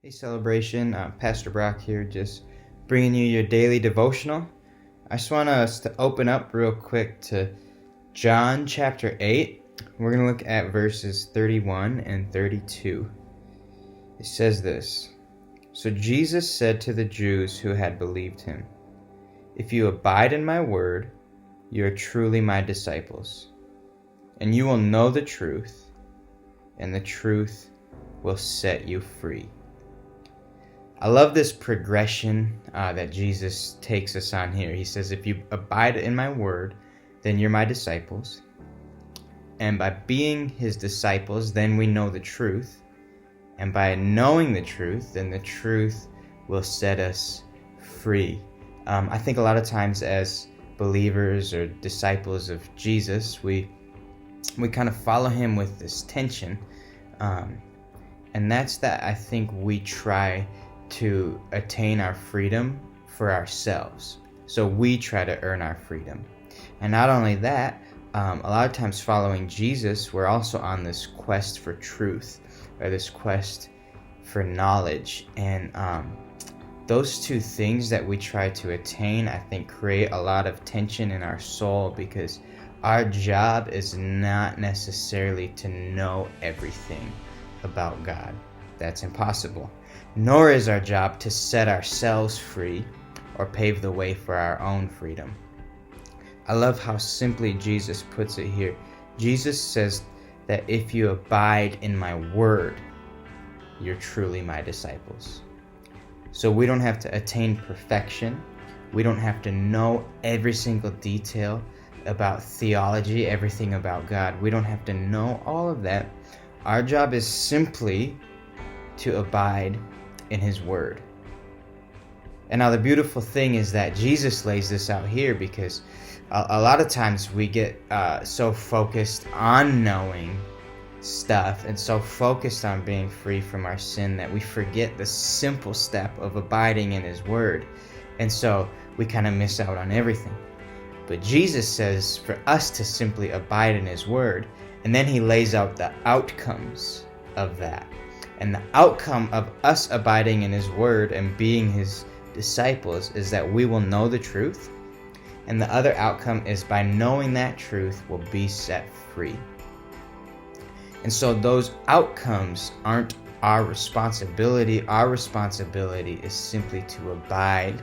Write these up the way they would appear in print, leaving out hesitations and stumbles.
Hey, Celebration. Pastor Brock here, just bringing you your daily devotional. I just want us to open up real quick to John chapter 8. We're going to look at verses 31 and 32. It says this: So Jesus said to the Jews who had believed him, "If you abide in my word, you are truly my disciples, and you will know the truth, and the truth will set you free." I love this progression that Jesus takes us on here. He says, if you abide in my word, then you're my disciples. And by being his disciples, then we know the truth. And by knowing the truth, then the truth will set us free. I think a lot of times as believers or disciples of Jesus, we kind of follow him with this tension. And that's that I think we try to attain our freedom for ourselves. So we try to earn our freedom. And not only that, a lot of times following Jesus, we're also on this quest for truth, or this quest for knowledge. And those two things that we try to attain, I think, create a lot of tension in our soul, because our job is not necessarily to know everything about God. That's impossible. Nor is our job to set ourselves free or pave the way for our own freedom. I love how simply Jesus puts it here. Jesus says that if you abide in my word, you're truly my disciples. So we don't have to attain perfection. We don't have to know every single detail about theology, everything about God. We don't have to know all of that. Our job is simply to abide in his word. And now the beautiful thing is that Jesus lays this out here, because a lot of times we get so focused on knowing stuff and so focused on being free from our sin that we forget the simple step of abiding in his word. And so we kind of miss out on everything. But Jesus says for us to simply abide in his word, and then he lays out the outcomes of that. And the outcome of us abiding in his word and being his disciples is that we will know the truth. And the other outcome is by knowing that truth, we'll be set free. And so those outcomes aren't our responsibility. Our responsibility is simply to abide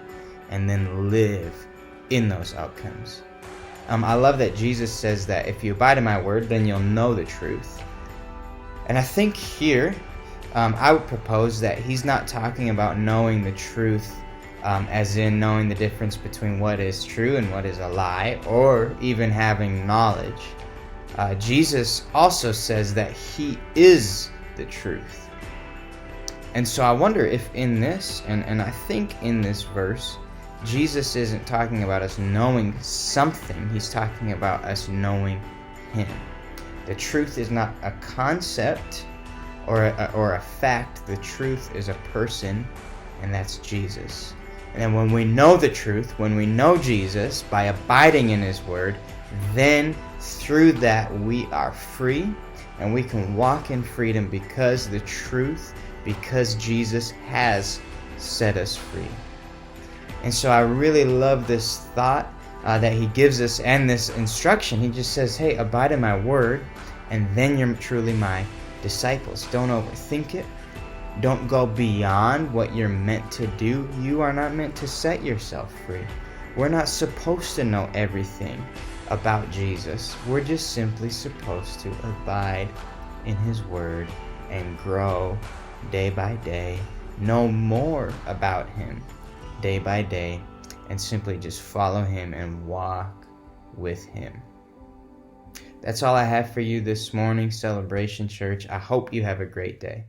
and then live in those outcomes. I love that Jesus says that if you abide in my word, then you'll know the truth. And I think here, I would propose that he's not talking about knowing the truth as in knowing the difference between what is true and what is a lie, or even having knowledge. Jesus also says that he is the truth. And so I wonder if in this, and I think in this verse, Jesus isn't talking about us knowing something. He's talking about us knowing him. The truth is not a concept or a fact. The truth is a person, and that's Jesus. And then when we know the truth, when we know Jesus by abiding in his word, then through that we are free, and we can walk in freedom because the truth, because Jesus has set us free. And so I really love this thought that he gives us, and this instruction. He just says, hey, abide in my word, and then you're truly my disciples. Don't overthink it. Don't go beyond what you're meant to do. You are not meant to set yourself free. We're not supposed to know everything about Jesus. We're just simply supposed to abide in his word and grow day by day, know more about him day by day, and simply just follow him and walk with him. That's all I have for you this morning, Celebration Church. I hope you have a great day.